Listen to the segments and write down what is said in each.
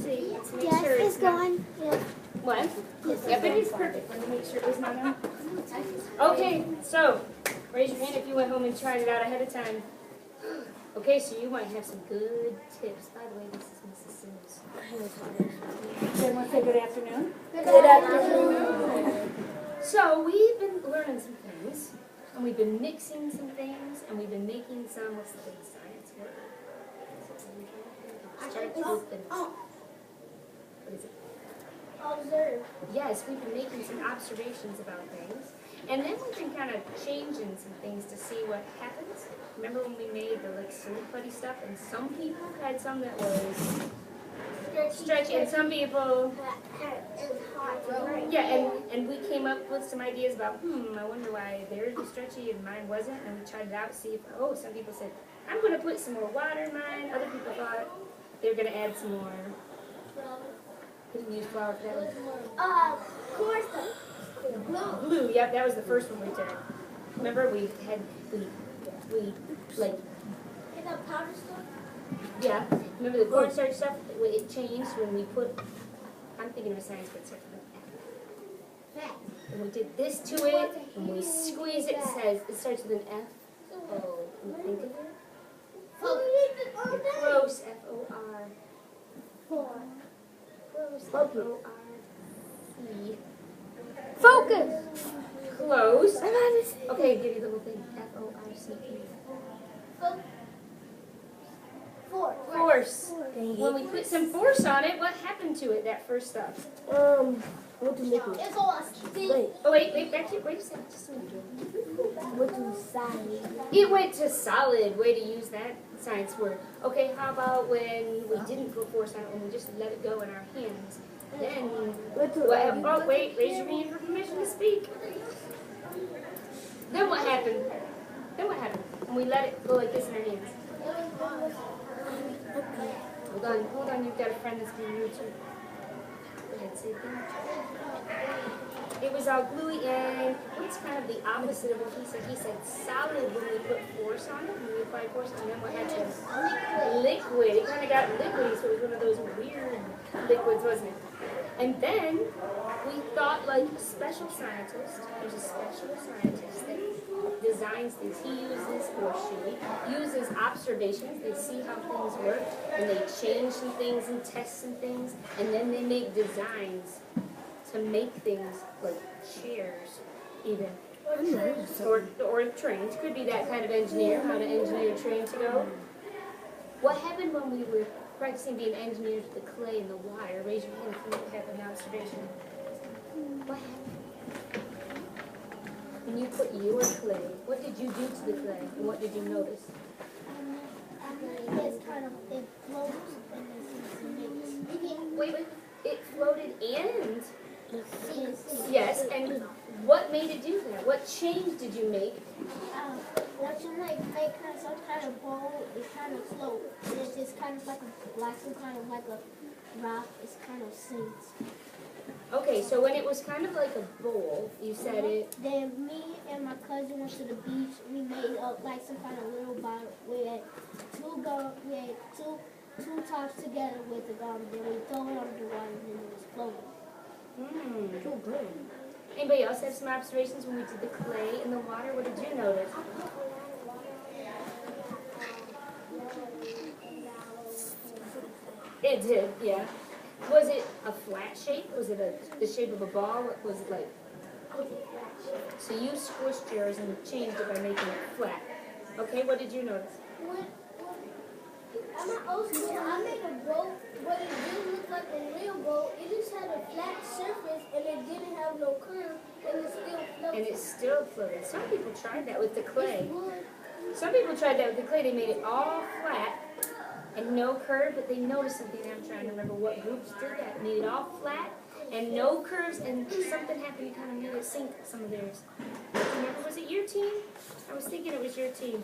see. Let's make Yes, sure it's not. going. Yeah. What? Yes, Yep, it is perfect. Let me make sure it's not on. Okay, so raise your hand if you went home and tried it out ahead of time. Okay, so you might have some good tips. By the way, this is Mrs. Sims. Everyone say good afternoon. Good afternoon. So we've been learning some things, and we've been mixing some things, and we've been making some, what's the big science word? Starts with the, what is it? Observe. Yes, we've been making some observations about things, and then we've been kind of changing some things to see what happens. Remember when we made the like silly putty stuff, and some people had some that was stretchy, and some people, yeah, and we came up with some ideas about, I wonder why theirs was stretchy and mine wasn't, and we tried it out to see if, some people said, I'm going to put some more water in mine. Other people thought they were going to add some more. Didn't use flour for that one. Glue, yep, that was the first one we did. Remember we like, powder stuff? yeah, remember the cornstarch stuff? It changed when we put, I'm thinking of a science word, starts with an F. When we did this to it, when we squeeze it, it starts with an F. Oh, can you think of it? You're close, F-O-R. Close, F-O-R-C. Focus. Close. Okay, give you the whole thing. F-O-R-C-E. Force. When we put some force on it, what happened to it, that first stuff? What to liquid? It's all Wait. Oh, wait, back to wait a second. Just a minute. What to solid? It went to solid. Way to use that science word. Okay, how about when we didn't put force on it, when we just let it go in our hands? Then, oh, wait, raise your hand for permission to speak. Then what happened? When we let it go like this in our hands? Hold on, you've got a friend that's being rude too. Go ahead, say it again. It was all gluey, and what's kind of the opposite of what he said? He said solid when we put force on it, when we applied force, and then what happened? Liquid. It kind of got liquidy, so it was one of those weird liquids, wasn't it? And then we thought like a special scientist, there's a special scientist that designs these. He uses, or she, uses observations. They see how things work, and they change some things and test some things, and then they make designs to make things like chairs, even. Or trains. Could be that kind of engineer, how to engineer a train to go. What happened when we were practicing being engineers with the clay and the wire? Raise your hand if you have an observation. What happened? When you put your clay, what did you do to the clay, and what did you notice? It's kind of, it floats and it's Wait, it floated and? Yes, and what made it do that? What change did you make? Once you make kind of some kind of bowl, it kind of floats. It's just kind of like some kind of like a rock. It's kind of sinks. Okay, so when it was kind of like a bowl, you said it. Then me and my cousin went to the beach. We made up like some kind of little bottle. We had two tops together with the gum. Then we throw it under the water and then it was floating. Cool, good. Anybody else have some observations when we did the clay in the water? What did you notice? It did, yeah. Was it a flat shape? Was it the shape of a ball? What was it like? So you squished yours and changed it by making it flat. Okay, what did you notice? At my old school, I made a boat, but it didn't look like a real boat. It just had a flat surface, and it didn't have no curve, and it still floated. And it still floated. Some people tried that with the clay. Some people tried that with the clay. They made it all flat and no curve, but they noticed something. I'm trying to remember what groups did that. Made it all flat and no curves, and something happened. You kind of made it sink some of theirs. Remember, was it your team? I was thinking it was your team.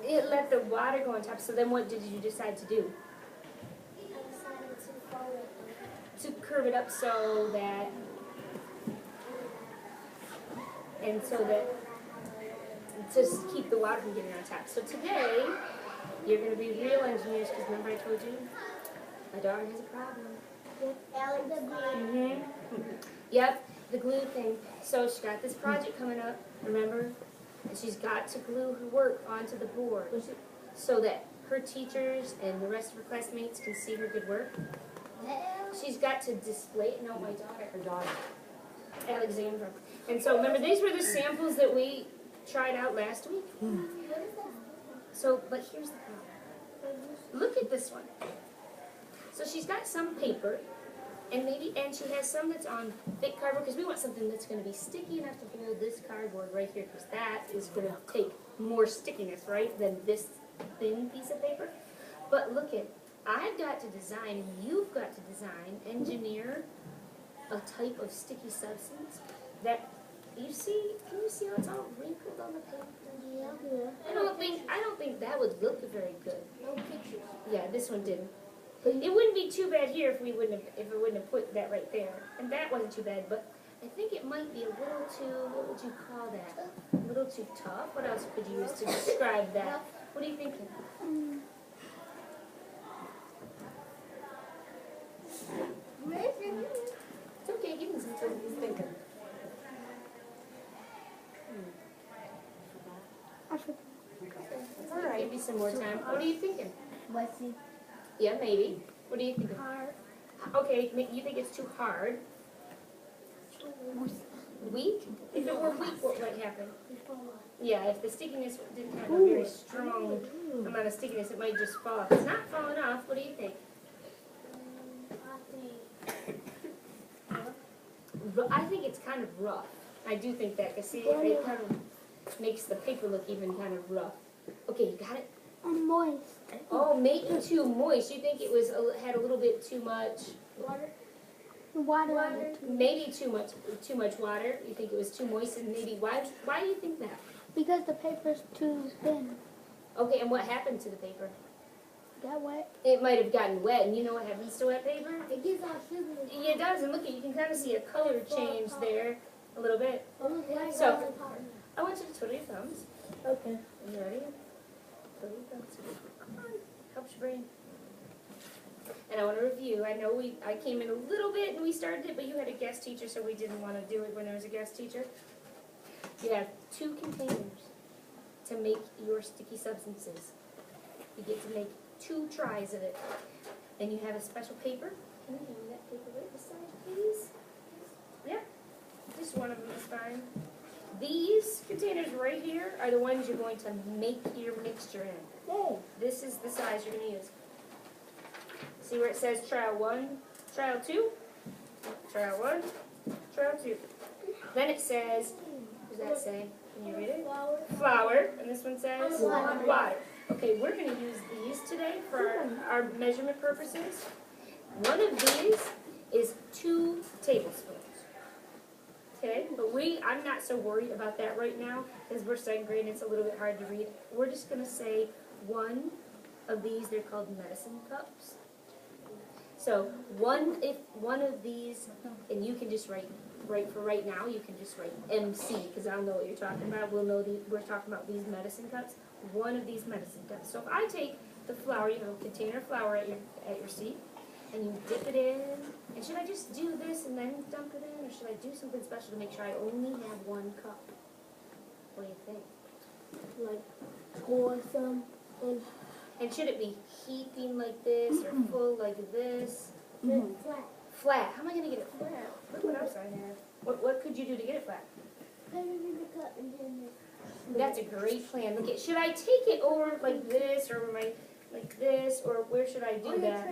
It let the water go on top. So then what did you decide to do? I decided to fold it. To curve it up so that, keep the water from getting on top. So today, you're going to be real engineers, because remember I told you, my daughter has a problem. Mm-hmm. Yep, the glue thing. So she got this project coming up, remember? And she's got to glue her work onto the board so that her teachers and the rest of her classmates can see her good work. She's got to display it. No, my daughter. Her daughter. Alexandra. And so remember, these were the samples that we tried out last week. So, but here's the problem. Look at this one. So she's got some paper, and she has some that's on thick cardboard, because we want something that's going to be sticky enough to hold this cardboard right here, because that is going to take more stickiness, right, than this thin piece of paper. But look at, I've got to design, and you've got to design, engineer a type of sticky substance that, can you see how it's all wrinkled on the paper? Yeah. I don't think that would look very good. No pictures. Yeah, this one didn't. But it wouldn't be too bad here if it wouldn't have put that right there. And that wasn't too bad, but I think it might be a little too, what would you call that? A little too tough? What else could you use to describe that? What are you thinking? It's okay, give me some time. He's thinking. All right. Give me some more time. What are you thinking? Messy. Yeah, maybe. What are you thinking? Hard. Okay, you think it's too hard? Weak? If it were weak, what might happen? Yeah, if the stickiness didn't have a very strong amount of stickiness, it might just fall off. It's not falling off. What do you think? I think it's kind of rough. I do think that, because see, it kind of makes the paper look even kind of rough. Okay, you got it? I'm moist. Oh, maybe too moist. You think it was had a little bit too much Water. Water. maybe too much water. You think it was too moist, and maybe why do you think that? Because the paper's too thin. Okay, and what happened to the paper? Got wet. It might have gotten wet, and you know what happens to wet paper? It gets all sugary. Yeah, it does, and look, you can kind of see a color change there a little bit. So, I want you to twiddle your thumbs. okay. Are you ready? Twiddle your thumbs. Come on, helps your brain. And I want to review. I know I came in a little bit and we started it, but you had a guest teacher, so we didn't want to do it when there was a guest teacher. You have 2 containers to make your sticky substances. You get to make 2 tries of it. And you have a special paper. Can you hand me that paper right beside, please? Yeah, just one of them is fine. These containers right here are the ones you're going to make your mixture in. Yay. This is the size you're going to use. See where it says trial 1, trial 2? Trial 1, trial 2. Then it says, what does that say? Can you read it? Flour. And this one says? Water. Okay, we're going to use these today for our measurement purposes. One of these is 2 tablespoons. Okay, but I'm not so worried about that right now, because we're 2nd grade and it's a little bit hard to read. We're just going to say 1 of these, they're called medicine cups. So if one of these, and you can just write for right now, you can just write MC, because I'll know what you're talking about. We'll know we're talking about these medicine cups. 1 of these medicine cups. So if I take the flour, you have a container of flour at your seat, and you dip it in, and should I just do this and then dump it in, or should I do something special to make sure I only have 1 cup? What do you think? Like, pour some and And should it be heaping like this, or full like this? flat. Flat. How am I going to get it flat? Look what else I have. What could you do to get it flat? Put it in the cup and then That's a great plan. Look, should I take it over like this, or like this, or where should I do that?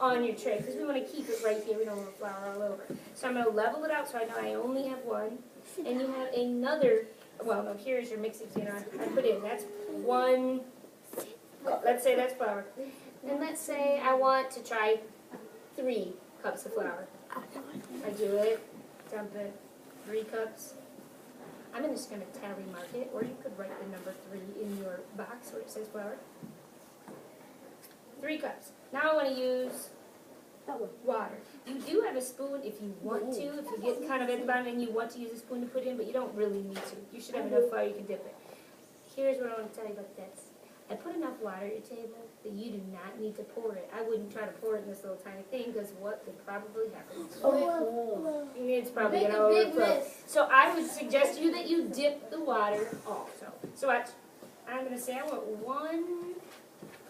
On your tray, because we want to keep it right here. We don't want flour all over. So I'm going to level it out so I know I only have 1. And you have another, well, no, here's your mixing container. I put in, that's 1, let's say that's flour. And let's say I want to try 3 cups of flour. I do it, dump it, 3 cups. I'm just going to tally mark it, or you could write the number 3 in your box where it says flour. 3 cups. Now I want to use water. You do have a spoon if you want to, if you get kind of at the bottom and you want to use a spoon to put in, but you don't really need to. You should have enough flour you can dip it. here's what I want to tell you about this. I put enough water at your table that you do not need to pour it. I wouldn't try to pour it in this little tiny thing because what could probably happen? It's probably Make gonna a big overflow. mess. So I would suggest to you that you dip the water also. So watch. I'm gonna say I want 1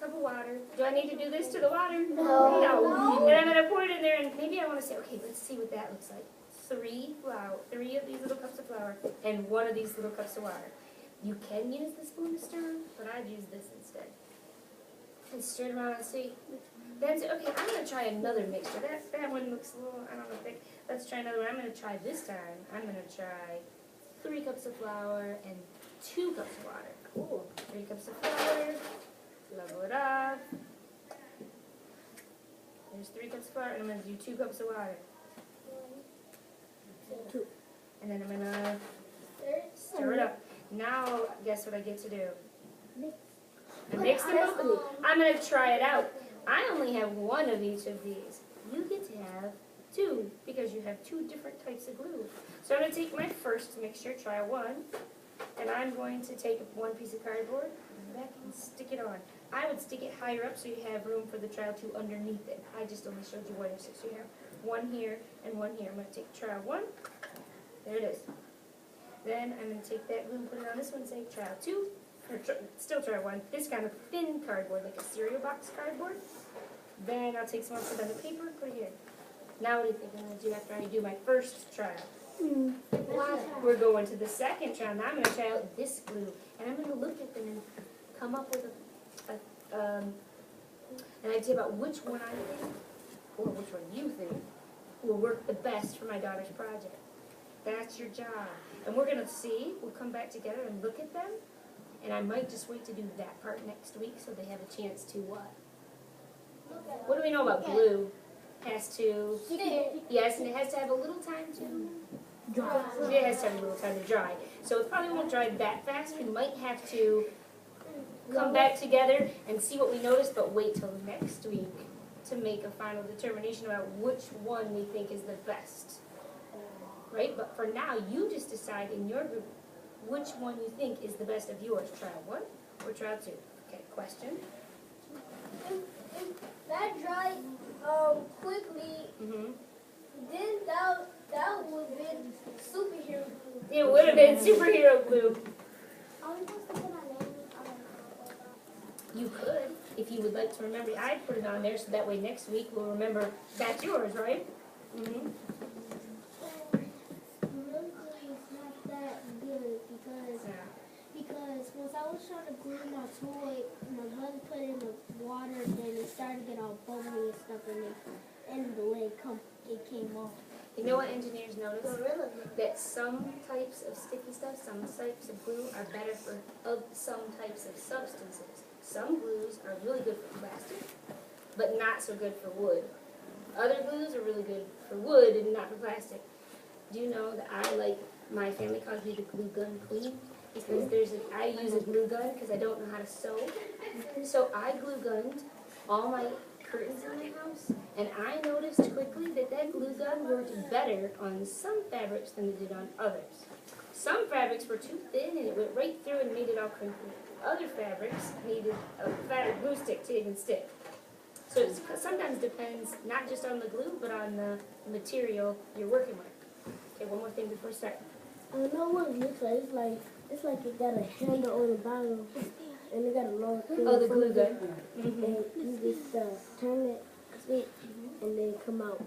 cup of water. Do I need to do this to the water? No. And I'm gonna pour it in there, and maybe I want to say, okay, let's see what that looks like. 3 of these little cups of flour, and 1 of these little cups of water. You can use the spoon to stir, but I'd use this instead. And stir it around and see. Then say, okay, I'm gonna try another mixture. That one looks a little, I don't know, thick. Let's try another one. I'm gonna try this time. I'm gonna try 3 cups of flour and 2 cups of water. Cool. 3 cups of flour. Level it up. There's 3 cups of flour, and I'm going to do 2 cups of water. 2. And then I'm going to stir it up. Now, guess what I get to do? I mix them up. I'm going to try it out. I only have 1 of each of these. You get to have 2, because you have 2 different types of glue. So I'm going to take my first mixture, try 1, and I'm going to take 1 piece of cardboard and stick it on. I would stick it higher up so you have room for the trial 2 underneath it. I just only showed you 1 or 6. So you have 1 here and 1 here. I'm going to take trial 1. There it is. Then I'm going to take that glue and put it on this one and say trial 2. Or still trial 1. This kind of thin cardboard, like a cereal box cardboard. Then I'll take some more, put it on the paper, put it here. Now what do you think I'm going to do after I do my first trial? We're going to the second trial. Now I'm going to try out this glue. And I'm going to look at them and come up with an idea about which one I think, or which one you think, will work the best for my daughter's project. That's your job. And we're going to see, we'll come back together and look at them, and I might just wait to do that part next week so they have a chance to what? What do we know about glue? Has to, yes, and it has to have a little time to dry. It has to have a little time to dry. So it probably won't dry that fast. We might have to come back together and see what we notice, but wait till next week to make a final determination about which one we think is the best. Right? But for now, you just decide in your group which one you think is the best of yours. Trial 1 or trial 2. Okay, question? If that dried quickly, then that would have been superhero glue. It would have been superhero glue. Are we supposed to put our name on it? You could, if you would like to remember. I'd put it on there so that way next week we'll remember that's yours, right? Really, it's not that good because once I was trying to glue my toy, my brother put it in the water, then it started to get all bubbly and stuff, and the lid it came off. You know what engineers notice? That some types of sticky stuff, some types of glue are better for some types of substances. Some glues are really good for plastic, but not so good for wood. Other glues are really good for wood and not for plastic. Do you know that my family calls me the glue gun queen? Because I use a glue gun because I don't know how to sew. So I glue gunned all my curtains in my house, and I noticed quickly that glue gun worked better on some fabrics than it did on others. Some fabrics were too thin and it went right through and made it all crinkly. Other fabrics needed a fatter glue stick to even stick. So it sometimes depends not just on the glue, but on the material you're working with. Okay, one more thing before we start. I know what it looks like. It's like it got a handle on the bottom, and it got a long thing. Oh, the glue gun. And you just turn it, switch, and then come out.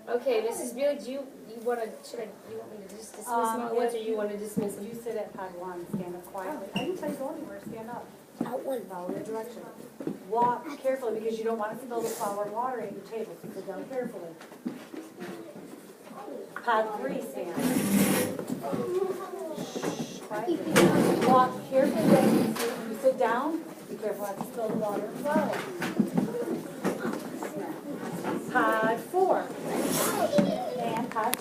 Okay, Mrs. Buick, do you want me to just dismiss them all at once, or you want to dismiss them? You sit at pod 1, stand up quietly. I didn't tell you to go anywhere, stand up. Follow the direction. Walk carefully because you don't want to spill the flour and water at your table, so sit down carefully. Pod 3, stand. Quietly. Walk carefully when you sit down. Be careful not to spill the water and flour. Pod 4. And pod